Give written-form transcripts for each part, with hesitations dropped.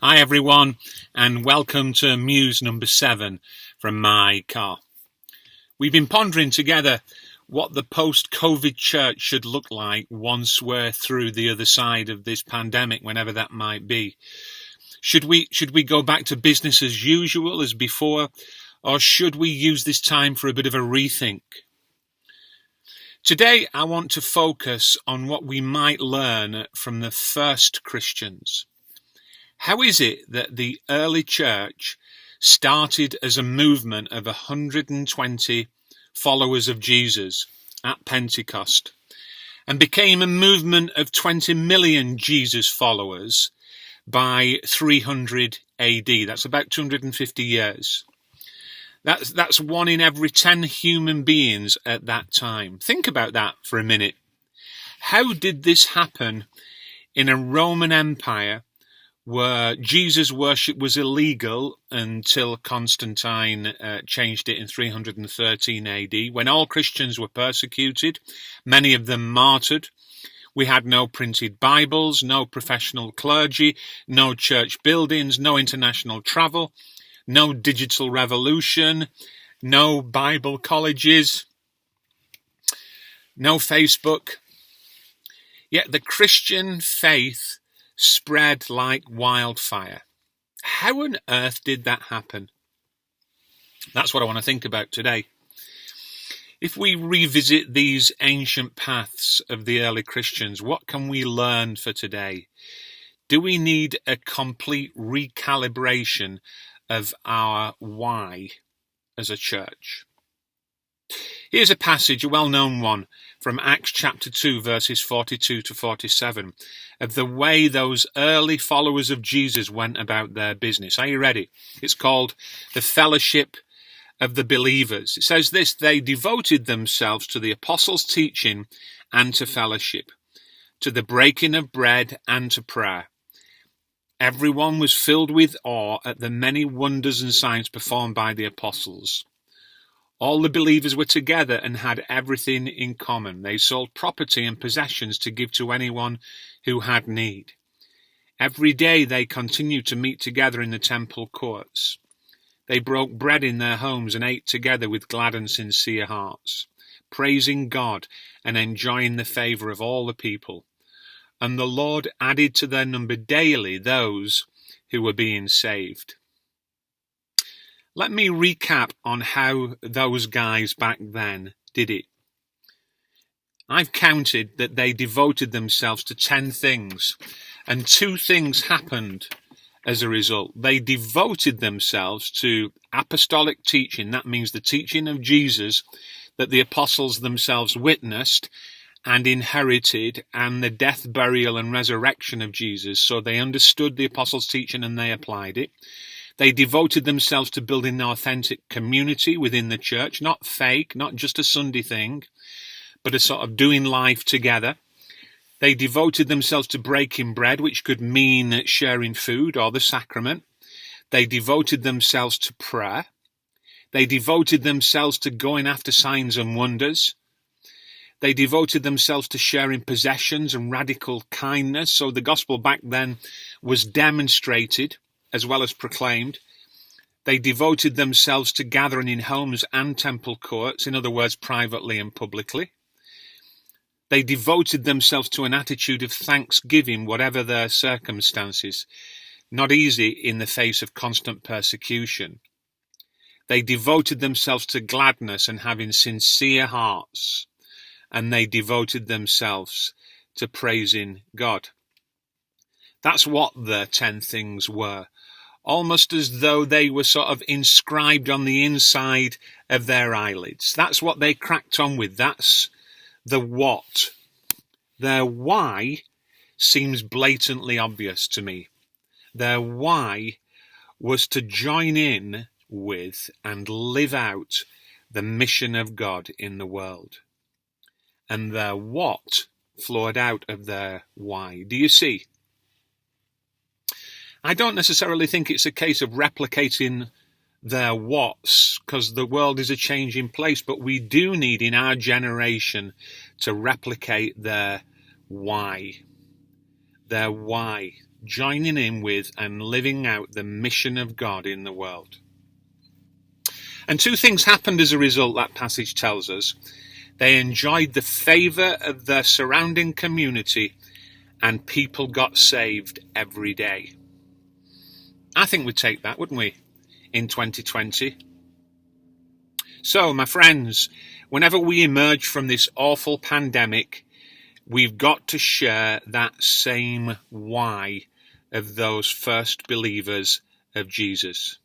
Hi everyone, and welcome to Muse number 7 from my car. We've been pondering together what the post-COVID church should look like once we're through the other side of this pandemic, whenever that might be. Should we go back to business as usual as before, or should we use this time for a bit of a rethink? Today I want to focus on what we might learn from the first Christians. How is it that the early church started as a movement of 120 followers of Jesus at Pentecost and became a movement of 20 million Jesus followers by 300 AD? That's about 250 years. That's 1 in every 10 human beings at that time. Think about that for a minute. How did this happen in a Roman Empire where Jesus' worship was illegal until Constantine changed it in 313 AD, when all Christians were persecuted, many of them martyred? We had no printed Bibles, no professional clergy, no church buildings, no international travel, no digital revolution, no Bible colleges, no Facebook. Yet the Christian faith spread like wildfire. How on earth did that happen? That's what I want to think about today. If we revisit these ancient paths of the early Christians, what can we learn for today? Do we need a complete recalibration of our why as a church? Here's a passage, a well-known one, from Acts chapter 2, verses 42 to 47, of the way those early followers of Jesus went about their business. Are you ready? It's called the Fellowship of the Believers. It says this: they devoted themselves to the apostles' teaching and to fellowship, to the breaking of bread and to prayer. Everyone was filled with awe at the many wonders and signs performed by the apostles. All the believers were together and had everything in common. They sold property and possessions to give to anyone who had need. Every day they continued to meet together in the temple courts. They broke bread in their homes and ate together with glad and sincere hearts, praising God and enjoying the favor of all the people. And the Lord added to their number daily those who were being saved. Let me recap on how those guys back then did it. I've counted that they devoted themselves to 10 things, and 2 things happened as a result. They devoted themselves to apostolic teaching. That means the teaching of Jesus that the apostles themselves witnessed and inherited, and the death, burial, and resurrection of Jesus. So they understood the apostles' teaching and they applied it. They devoted themselves to building an authentic community within the church, not fake, not just a Sunday thing, but a sort of doing life together. They devoted themselves to breaking bread, which could mean sharing food or the sacrament. They devoted themselves to prayer. They devoted themselves to going after signs and wonders. They devoted themselves to sharing possessions and radical kindness. So the gospel back then was demonstrated as well as proclaimed. They devoted themselves to gathering in homes and temple courts, in other words, privately and publicly. They devoted themselves to an attitude of thanksgiving, whatever their circumstances, not easy in the face of constant persecution. They devoted themselves to gladness and having sincere hearts, and they devoted themselves to praising God. That's what the 10 things were, almost as though they were sort of inscribed on the inside of their eyelids. That's what they cracked on with. That's the what. Their why seems blatantly obvious to me. Their why was to join in with and live out the mission of God in the world. And their what flowed out of their why. Do you see? I don't necessarily think it's a case of replicating their what's, because the world is a changing place, but we do need in our generation to replicate their why. Their why. Joining in with and living out the mission of God in the world. And two things happened as a result, that passage tells us. They enjoyed the favour of their surrounding community, and people got saved every day. I think we'd take that, wouldn't we, in 2020? So, my friends, whenever we emerge from this awful pandemic, we've got to share that same why of those first believers of Jesus.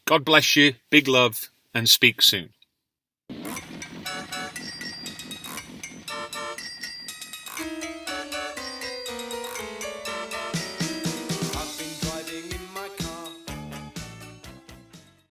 God bless you, big love, and speak soon.